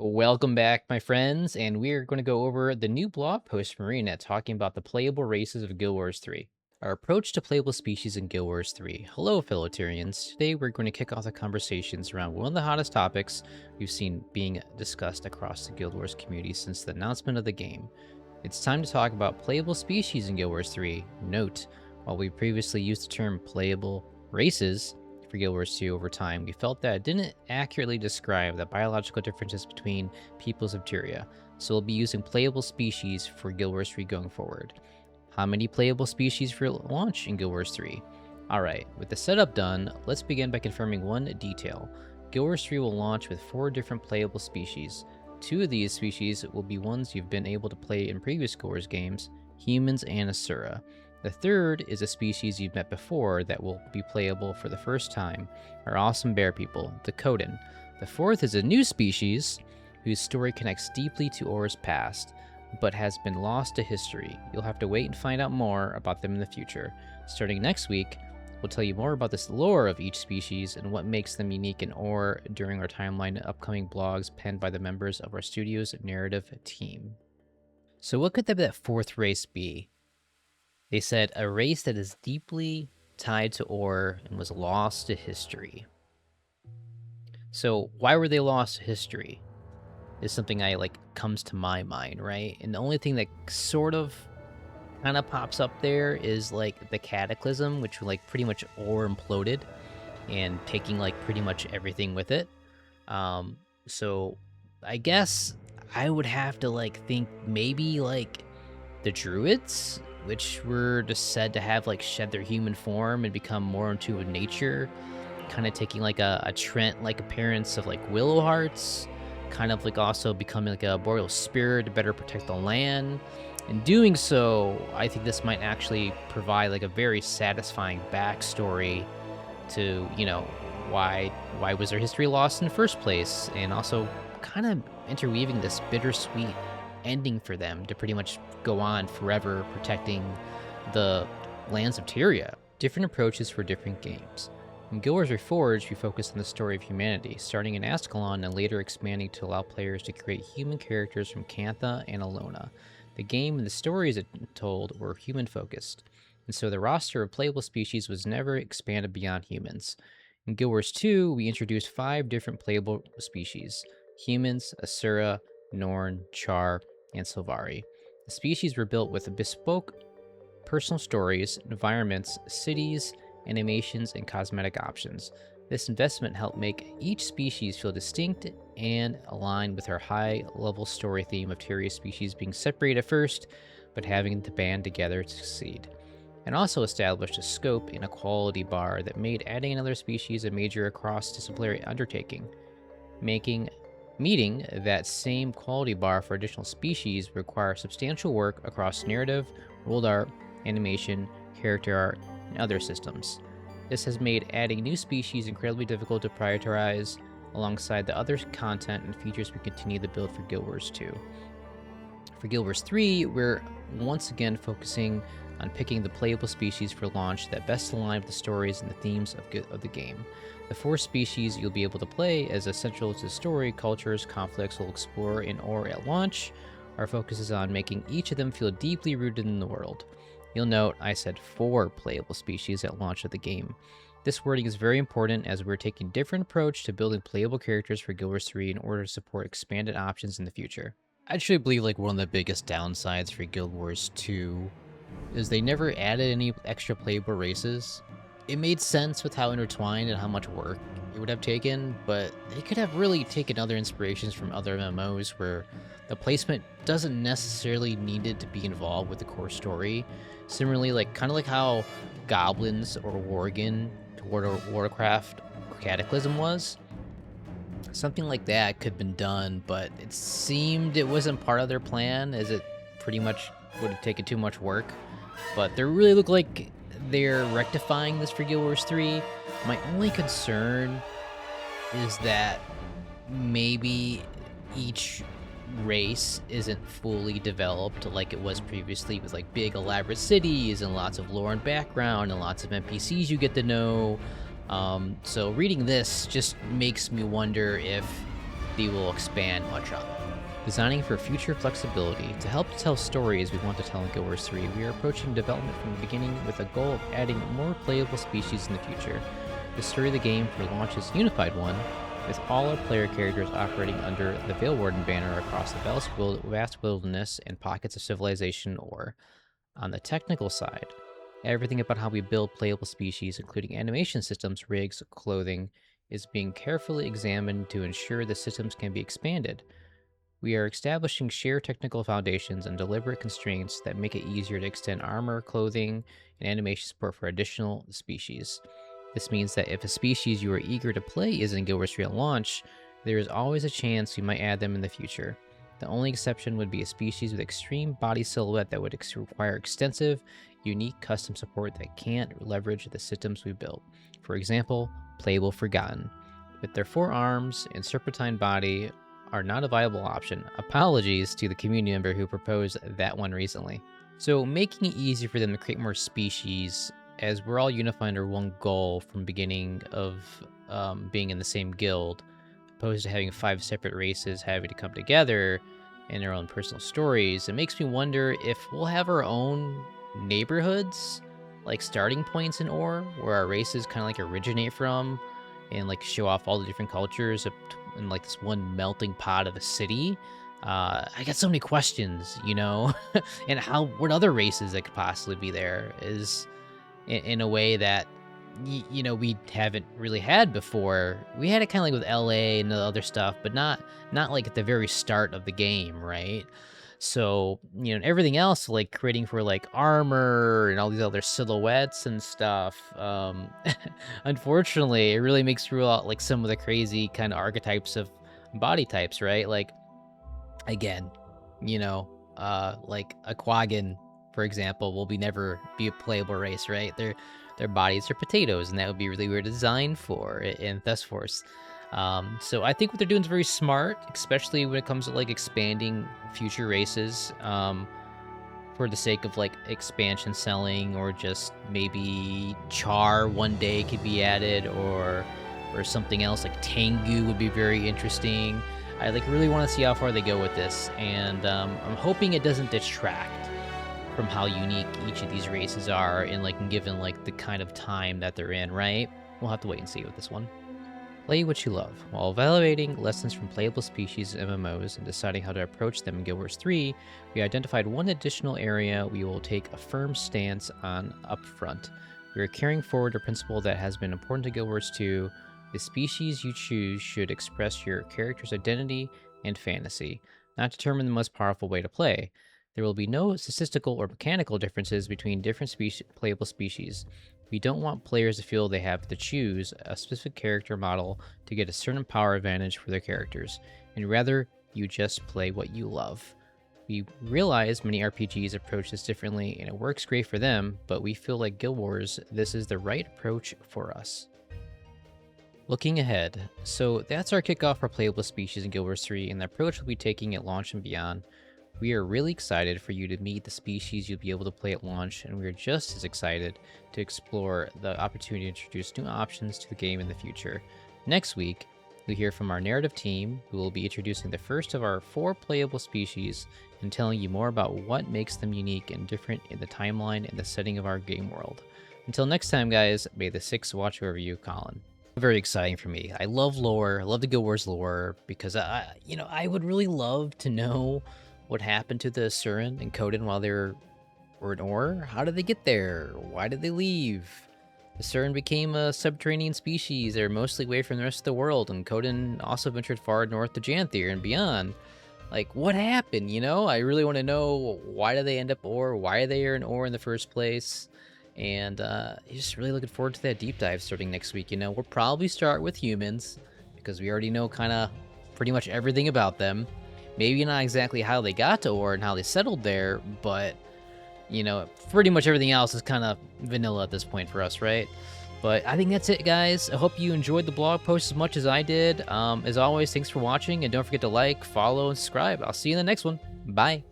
Welcome back, my friends, and we're going to go over the new blog post from Marina talking about the playable races of Guild Wars 3. Our approach to playable species in Guild Wars 3. Hello, fellow Tyrians. Today we're going to kick off the conversations around one of the hottest topics we've seen being discussed across the Guild Wars community since the announcement of the game. It's time to talk about playable species in Guild Wars 3. Note, while we previously used the term playable races for Guild Wars 2 over time, we felt that it didn't accurately describe the biological differences between peoples of Tyria, so we'll be using playable species for Guild Wars 3 going forward. How many playable species for launch in Guild Wars 3? Alright, with the setup done, let's begin by confirming one detail. Guild Wars 3 will launch with 4 different playable species. 2 of these species will be ones you've been able to play in previous Guild Wars games, humans and Asura. The third is a species you've met before that will be playable for the first time, our awesome bear people, the Coden. The fourth is a new species whose story connects deeply to Aura's past, but has been lost to history. You'll have to wait and find out more about them in the future. Starting next week, we'll tell you more about this lore of each species and what makes them unique in Aura during our timeline and upcoming blogs penned by the members of our studio's narrative team. So what could that fourth race be? They said a race that is deeply tied to Aura and was lost to history. So why were they lost to history? Is something comes to my mind, right? And the only thing that sort of kind of pops up there is the Cataclysm, which pretty much Aura imploded and taking pretty much everything with it. So I guess I would have to think maybe the Druids, which were just said to have shed their human form and become more into nature, kind of taking a Trent appearance of Willow Hearts, kind of also becoming a boreal spirit to better protect the land. In doing so, I think this might actually provide a very satisfying backstory to, why was their history lost in the first place, and also kind of interweaving this bittersweet ending for them to pretty much go on forever protecting the lands of Tyria. Different approaches for different games. In Guild Wars Reforged, we focus on the story of humanity, starting in Ascalon and later expanding to allow players to create human characters from Cantha and Alona. The game and the stories it told were human-focused, and so the roster of playable species was never expanded beyond humans. In Guild Wars 2, we introduced 5 different playable species: humans, Asura, Norn, Char, and Sylvari. The species were built with bespoke personal stories, environments, cities, animations, and cosmetic options. This investment helped make each species feel distinct and aligned with our high-level story theme of Tyria species being separated at first, but having to band together to succeed. And also established a scope and a quality bar that made adding another species a major cross-disciplinary undertaking. Meeting that same quality bar for additional species requires substantial work across narrative, world art, animation, character art, and other systems. This has made adding new species incredibly difficult to prioritize alongside the other content and features we continue to build for Guild Wars 2. For Guild Wars 3, we're once again focusing on picking the playable species for launch that best align with the stories and the themes of the game. The 4 species you'll be able to play as essential to the story, cultures, conflicts we'll explore in Aura at launch. Our focus is on making each of them feel deeply rooted in the world. You'll note I said 4 playable species at launch of the game. This wording is very important as we're taking a different approach to building playable characters for Guild Wars 3 in order to support expanded options in the future. I actually believe one of the biggest downsides for Guild Wars 2 is they never added any extra playable races. It made sense with how intertwined and how much work it would have taken, but they could have really taken other inspirations from other MMOs where the placement doesn't necessarily needed to be involved with the core story. Similarly, kind of like how Goblins or Worgen toward Warcraft Cataclysm was. Something like that could have been done, but it seemed it wasn't part of their plan, as it pretty much would have taken too much work. But they really look like they're rectifying this for Guild Wars 3. My only concern is that maybe each race isn't fully developed like it was previously, with big elaborate cities and lots of lore and background and lots of NPCs you get to know. So reading this just makes me wonder if they will expand much on. Designing for future flexibility. To help tell stories we want to tell in Guild Wars 3, we are approaching development from the beginning with a goal of adding more playable species in the future. The story of the game for launch is a unified one, with all our player characters operating under the Veil Warden banner across the vast wilderness and pockets of civilization ore. On the technical side, everything about how we build playable species, including animation systems, rigs, clothing, is being carefully examined to ensure the systems can be expanded. We are establishing shared technical foundations and deliberate constraints that make it easier to extend armor, clothing, and animation support for additional species. This means that if a species you are eager to play is in Guild Wars 3 at launch, there is always a chance we might add them in the future. The only exception would be a species with extreme body silhouette that would require extensive, unique custom support that can't leverage the systems we built. For example, Playable Forgotten. With their 4 arms and serpentine body, are not a viable option. Apologies to the community member who proposed that one recently. So making it easy for them to create more species, as we're all unified under one goal from beginning of being in the same guild, opposed to having 5 separate races having to come together in their own personal stories, it makes me wonder if we'll have our own neighborhoods, like starting points in ore, where our races kind of like originate from, and like show off all the different cultures in like this one melting pot of a city. I got so many questions, you know, and what other races that could possibly be there is in a way that, you know, we haven't really had before. We had it kind of like with LA and the other stuff, but not like at the very start of the game, right? So, you know, everything else, like creating for like armor and all these other silhouettes and stuff. Unfortunately, it really makes rule out like some of the crazy kind of archetypes of body types, right? Like, again, you know, like a Quaggan, for example, will never be a playable race, right? Their bodies are potatoes, and that would be really weird to design for in Thesforce. So I think what they're doing is very smart, especially when it comes to like expanding future races, for the sake of like expansion selling, or just maybe Char one day could be added, or something else like Tengu would be very interesting. I like really want to see how far they go with this, and I'm hoping it doesn't detract from how unique each of these races are, and like given like the kind of time that they're in, right? We'll have to wait and see with this one. Play what you love. While evaluating lessons from Playable Species MMOs and deciding how to approach them in Guild Wars 3, we identified one additional area we will take a firm stance on up front. We are carrying forward a principle that has been important to Guild Wars 2. The species you choose should express your character's identity and fantasy, not determine the most powerful way to play. There will be no statistical or mechanical differences between different playable species. We don't want players to feel they have to choose a specific character model to get a certain power advantage for their characters, and rather, you just play what you love. We realize many RPGs approach this differently, and it works great for them, but we feel like Guild Wars, this is the right approach for us. Looking ahead, so that's our kickoff for Playable Species in Guild Wars 3, and the approach we'll be taking at launch and beyond. We are really excited for you to meet the species you'll be able to play at launch, and we are just as excited to explore the opportunity to introduce new options to the game in the future. Next week, you'll hear from our narrative team, who will be introducing the first of our 4 playable species and telling you more about what makes them unique and different in the timeline and the setting of our game world. Until next time, guys, may the 6 watch over you, Colin. Very exciting for me. I love lore. I love the Guild Wars lore, because I would really love to know what happened to the Asuran and Coden while they were in ore. How did they get there? Why did they leave? The Asuran became a subterranean species. They're mostly away from the rest of the world, and Coden also ventured far north to Janthier and beyond. Like, what happened, you know? I really want to know, why did they end up ore? Why are they in ore in the first place? And just really looking forward to that deep dive starting next week. You know, we'll probably start with humans, because we already know kind of pretty much everything about them. Maybe not exactly how they got to ore and how they settled there, but, you know, pretty much everything else is kind of vanilla at this point for us, right? But I think that's it, guys. I hope you enjoyed the blog post as much as I did. As always, thanks for watching, and don't forget to like, follow, and subscribe. I'll see you in the next one. Bye.